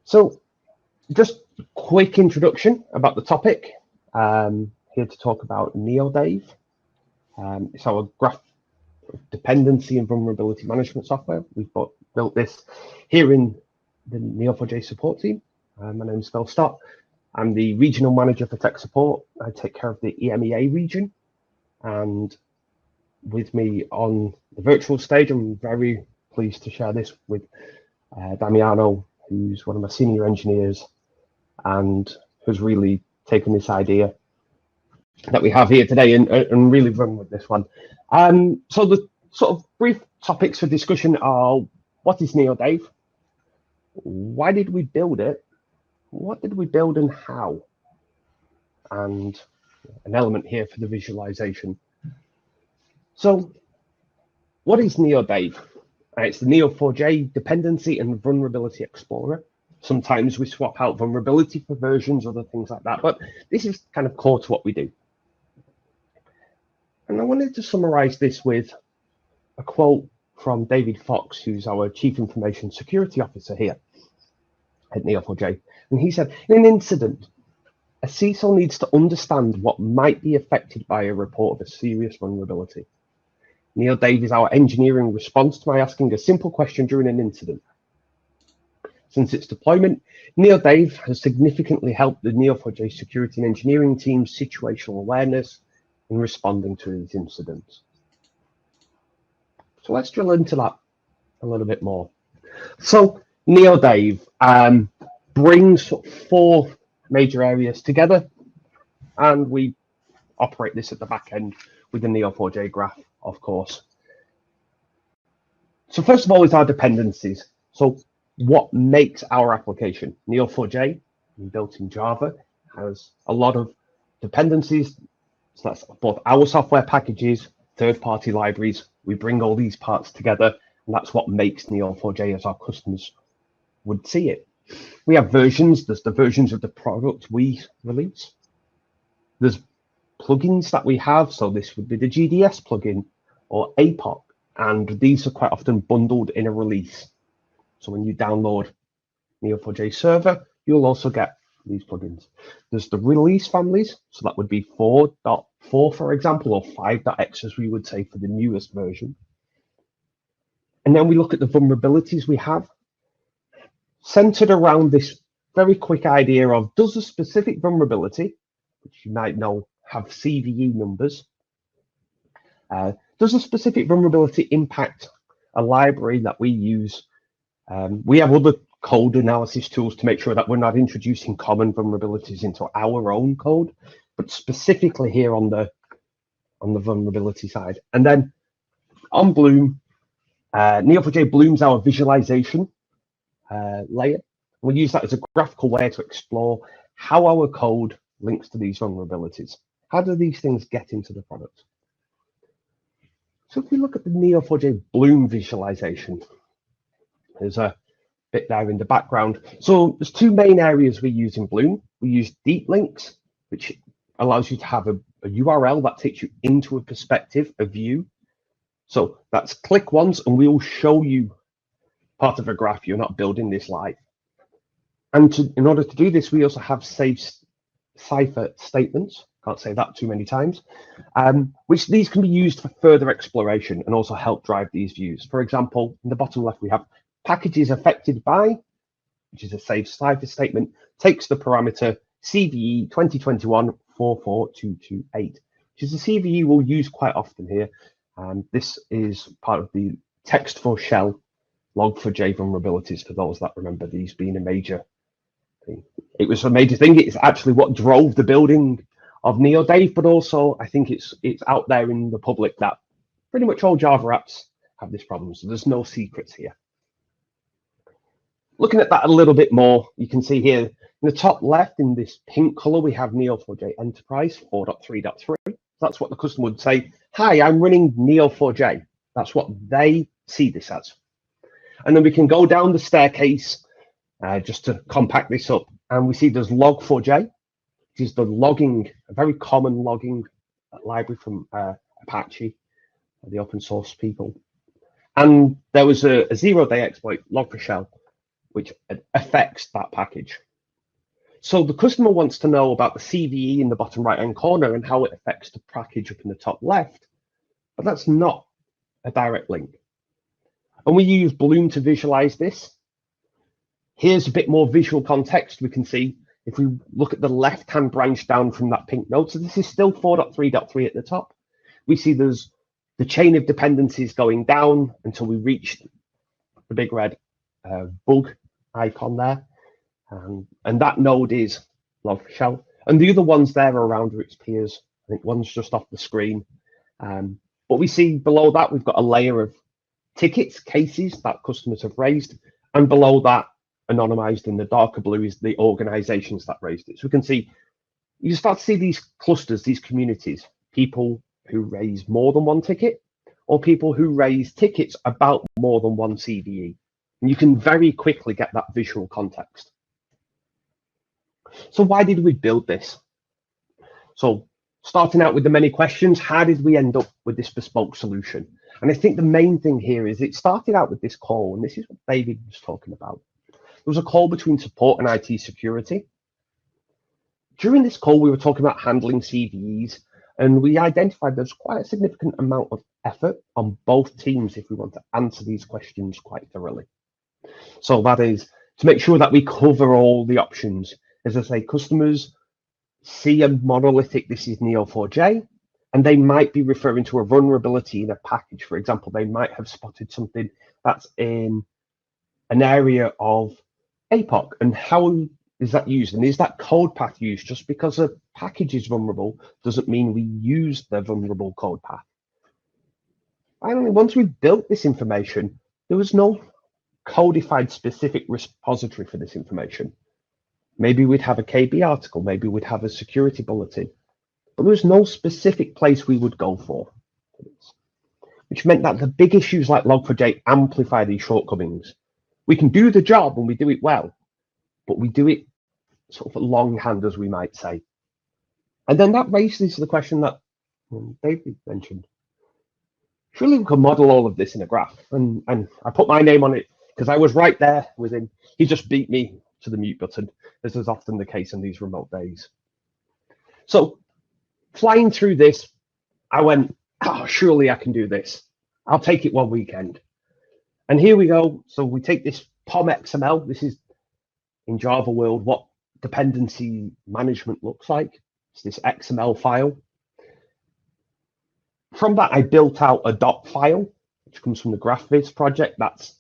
So just quick introduction about the topic. Here to talk about neoDAVE. It's our graph dependency and vulnerability management software. We've built this here in the Neo4j support team. My name is Phil Stott. I'm the regional manager for tech support. I take care of the EMEA region. And with me on the virtual stage, I'm very pleased to share this with Damiano, who's one of my senior engineers and has really taken this idea that we have here today and really run with this one. So the sort of brief topics for discussion are: what is neoDAVE? Why did we build it? What did we build and how? And an element here for the visualization. So what is neoDAVE? It's the Neo4j Dependency and Vulnerability Explorer. Sometimes we swap out vulnerability for versions, other things like that, but this is kind of core to what we do. And I wanted to summarize this with a quote from David Fox, who's our Chief Information Security Officer here at Neo4j. And he said, in an incident, a CISO needs to understand what might be affected by a report of a serious vulnerability. neoDAVE is our engineering response to my asking a simple question during an incident. Since its deployment, neoDAVE has significantly helped the Neo4j security and engineering team's situational awareness in responding to these incidents. So let's drill into that a little bit more. So neoDAVE brings four major areas together, and we operate this at the back end with the Neo4j graph, of course. So first of all is our dependencies. So what makes our application? Neo4j, built in Java, has a lot of dependencies. So that's both our software packages, third-party libraries. We bring all these parts together, and that's what makes Neo4j as our customers would see it. We have versions. There's the versions of the product we release. There's plugins that we have. So this would be the GDS plugin or APOC, and these are quite often bundled in a release. So when you download Neo4j server, you'll also get these plugins. There's the release families. So that would be 4.4, for example, or 5.x, as we would say for the newest version. And then we look at the vulnerabilities we have, centered around this very quick idea of, does a specific vulnerability, which you might know have CVE numbers, does a specific vulnerability impact a library that we use? We have other code analysis tools to make sure that we're not introducing common vulnerabilities into our own code, but specifically here on the vulnerability side. And then on Bloom, Neo4j blooms our visualization layer. We use that as a graphical way to explore how our code links to these vulnerabilities. How do these things get into the product? So if we look at the Neo4j Bloom visualization, there's a bit there in the background. So there's two main areas we use in Bloom. We use deep links, which allows you to have a URL that takes you into a perspective, a view. So that's click once and we'll show you part of a graph. You're not building this live. And in order to do this, we also have cipher statements. Can't say that too many times, which these can be used for further exploration and also help drive these views. For example, in the bottom left, we have packages affected by, which is a safe cipher statement, takes the parameter CVE 2021-44228, which is a CVE we'll use quite often here. This is part of the text for shell log4j vulnerabilities, for those that remember these being a major thing. It was a major thing. It's actually what drove the building of neoDAVE, but also I think it's out there in the public that pretty much all Java apps have this problem. So there's no secrets here. Looking at that a little bit more, you can see here in the top left in this pink color, we have Neo4j Enterprise 4.3.3. That's what the customer would say. Hi, I'm running Neo4j. That's what they see this as. And then we can go down the staircase just to compact this up. And we see there's log4j, which is the logging, a very common logging library from Apache, the open source people. And there was a zero-day exploit, log4shell, which affects that package. So the customer wants to know about the CVE in the bottom right-hand corner and how it affects the package up in the top left, but that's not a direct link. And we use Bloom to visualize this. Here's a bit more visual context. We can see if we look at the left-hand branch down from that pink node, so this is still 4.3.3 at the top. We see there's the chain of dependencies going down until we reach the big red bug icon there. And that node is Log4Shell. And the other ones there are around its peers. I think one's just off the screen. But we see below that, we've got a layer of tickets, cases that customers have raised. And below that, anonymized in the darker blue, is the organizations that raised it. So we can see, you start to see these clusters, these communities, people who raise more than one ticket, or people who raise tickets about more than one CVE. And you can very quickly get that visual context. So why did we build this? So starting out with the many questions, how did we end up with this bespoke solution? And I think the main thing here is it started out with this call, and this is what David was talking about. There was a call between support and IT security. During this call, we were talking about handling CVEs, and we identified there's quite a significant amount of effort on both teams if we want to answer these questions quite thoroughly. So that is to make sure that we cover all the options. As I say, customers see a monolithic, this is Neo4j, and they might be referring to a vulnerability in a package. For example, they might have spotted something that's in an area of APOC, and how is that used? And is that code path used? Just because a package is vulnerable doesn't mean we use the vulnerable code path. Finally, once we built this information, there was no codified specific repository for this information. Maybe we'd have a KB article, maybe we'd have a security bulletin, but there was no specific place we would go for, which meant that the big issues like Log4j amplify these shortcomings. We can do the job and we do it well, but we do it sort of longhand, as we might say. And then that raises the question that David mentioned. Surely we could model all of this in a graph. And I put my name on it because I was right there with him. He just beat me to the mute button, as is often the case in these remote days. So flying through this, I went, oh, surely I can do this. I'll take it one weekend. And here we go. So we take this POM XML. This is in Java world what dependency management looks like. It's this XML file. From that, I built out a dot file, which comes from the GraphViz project. That's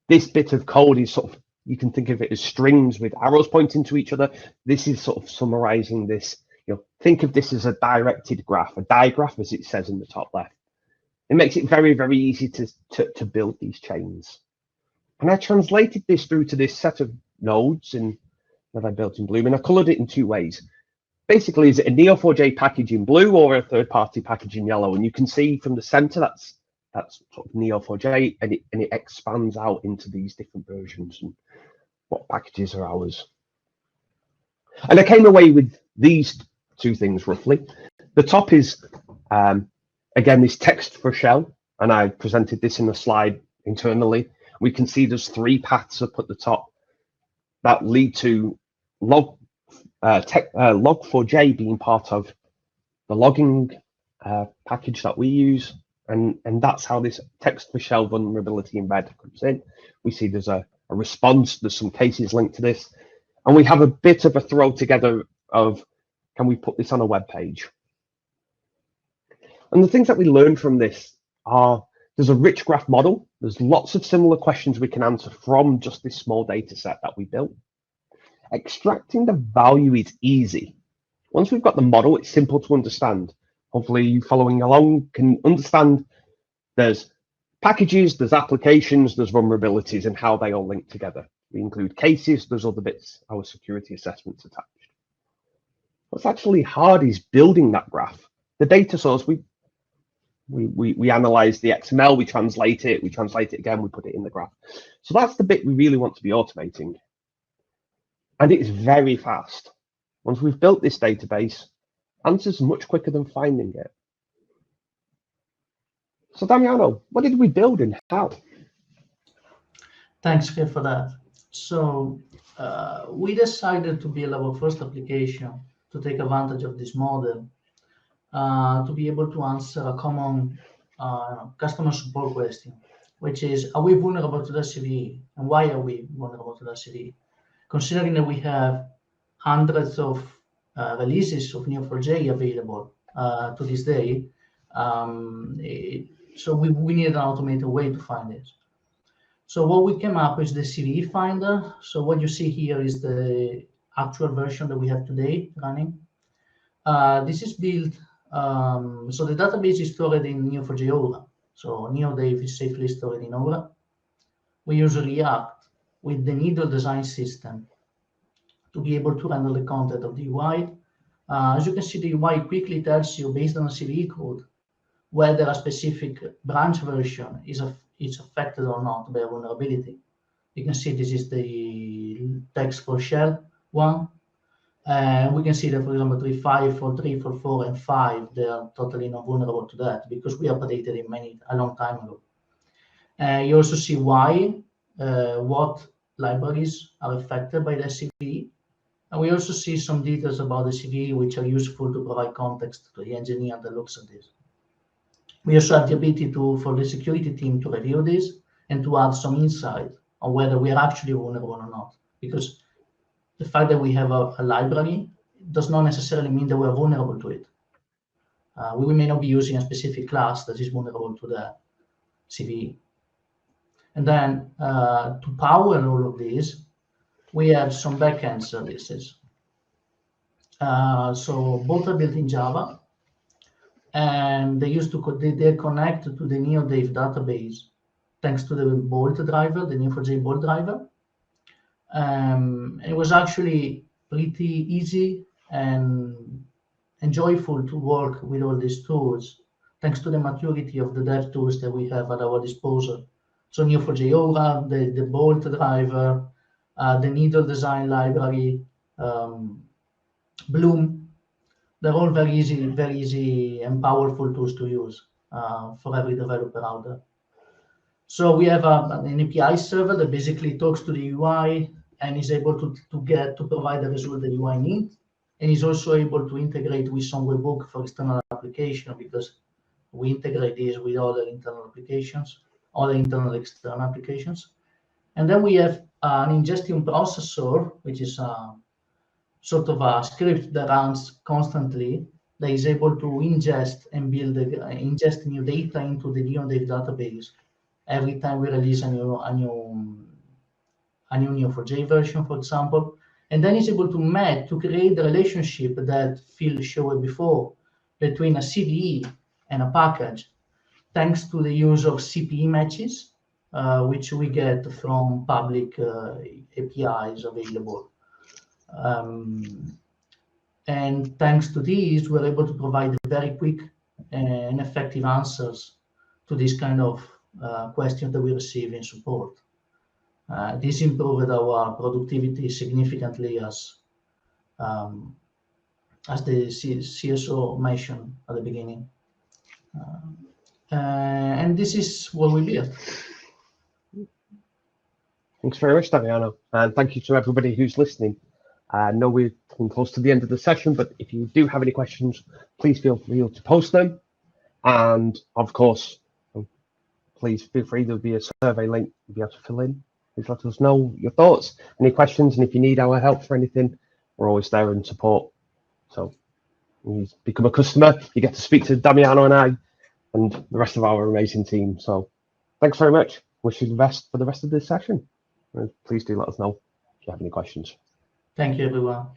this bit of code is sort of, you can think of it as strings with arrows pointing to each other. This is sort of summarizing this. Think of this as a directed graph, a digraph, as it says in the top left. It makes it very, very easy to build these chains. And I translated this through to this set of nodes that I built in Bloom, and I colored it in two ways. Basically, is it a Neo4j package in blue or a third-party package in yellow? And you can see from the center that's sort of Neo4j, and it expands out into these different versions and what packages are ours. And I came away with these two things roughly. The top is again this text for shell, and I presented this in a slide internally. We can see there's three paths up at the top that lead to Log4j being part of the logging package that we use, and that's how this text for shell vulnerability embed comes in. We see there's a response, there's some cases linked to this, and we have a bit of a throw together of, can we put this on a web page? And the things that we learn from this are, there's a rich graph model. There's lots of similar questions we can answer from just this small data set that we built. Extracting the value is easy. Once we've got the model, it's simple to understand. Hopefully you following along can understand there's packages, there's applications, there's vulnerabilities, and how they all link together. We include cases, there's other bits, our security assessments attached. What's actually hard is building that graph. The data source, we analyze the XML, we translate it again, we put it in the graph. So that's the bit we really want to be automating. And it's very fast. Once we've built this database, answers much quicker than finding it. So Damiano, what did we build and how? Thanks, Kev, for that. So we decided to build our first application to take advantage of this model to be able to answer a common customer support question, which is, are we vulnerable to the CVE? And why are we vulnerable to the CVE? Considering that we have hundreds of releases of Neo4j available to this day, so we need an automated way to find this. So what we came up with is the CVE finder. So what you see here is the actual version that we have today running. This is built, so the database is stored in Neo4j Aura. So neoDAVE is safely stored in Aura. We use React with the needle design system to be able to handle the content of the UI. As you can see, the UI quickly tells you, based on the CVE code, whether a specific branch version is affected or not by a vulnerability. You can see this is the text for shell one. And we can see that, for example, 3.5, 4.3, 4.4, and 5, they are totally not vulnerable to that because we updated it a long time ago. You also see why, what libraries are affected by the CVE. And we also see some details about the CVE which are useful to provide context to the engineer that looks at this. We also have the ability for the security team to review this and to add some insight on whether we are actually vulnerable or not. Because the fact that we have a library does not necessarily mean that we're vulnerable to it. We may not be using a specific class that is vulnerable to the CVE. And then to power all of this, we have some backend services. So both are built in Java, and they connect to the neoDAVE database thanks to the Bolt driver, the Neo4j Bolt driver. It was actually pretty easy and joyful to work with all these tools, thanks to the maturity of the dev tools that we have at our disposal. So Neo4j Aura, the Bolt driver, the needle design library, Bloom, they're all very easy and powerful tools to use for every developer out there. So we have an API server that basically talks to the UI and is able to provide the result the UI needs, and is also able to integrate with some webhook for external application, because we integrate this with other internal applications, other internal external applications. And then we have an ingestion processor, which is sort of a script that runs constantly, that is able to ingest and ingest new data into the neoDAVE database every time we release a new Neo4j version, for example. And then it's able to create the relationship that Phil showed before between a CVE and a package, thanks to the use of CPE matches, which we get from public APIs available. And thanks to these, we're able to provide very quick and effective answers to this kind of questions that we receive in support. This improved our productivity significantly, as the CSO mentioned at the beginning. And this is what we built. Thanks very much, Damiano, and thank you to everybody who's listening. I know we're coming close to the end of the session, but if you do have any questions, please feel free to post them. And of course, please feel free, there'll be a survey link you'll be able to fill in. Please let us know your thoughts, any questions, and if you need our help for anything, we're always there in support. So when you become a customer, you get to speak to Damiano and I and the rest of our amazing team. So thanks very much. Wish you the best for the rest of this session. And please do let us know if you have any questions. Thank you, everyone.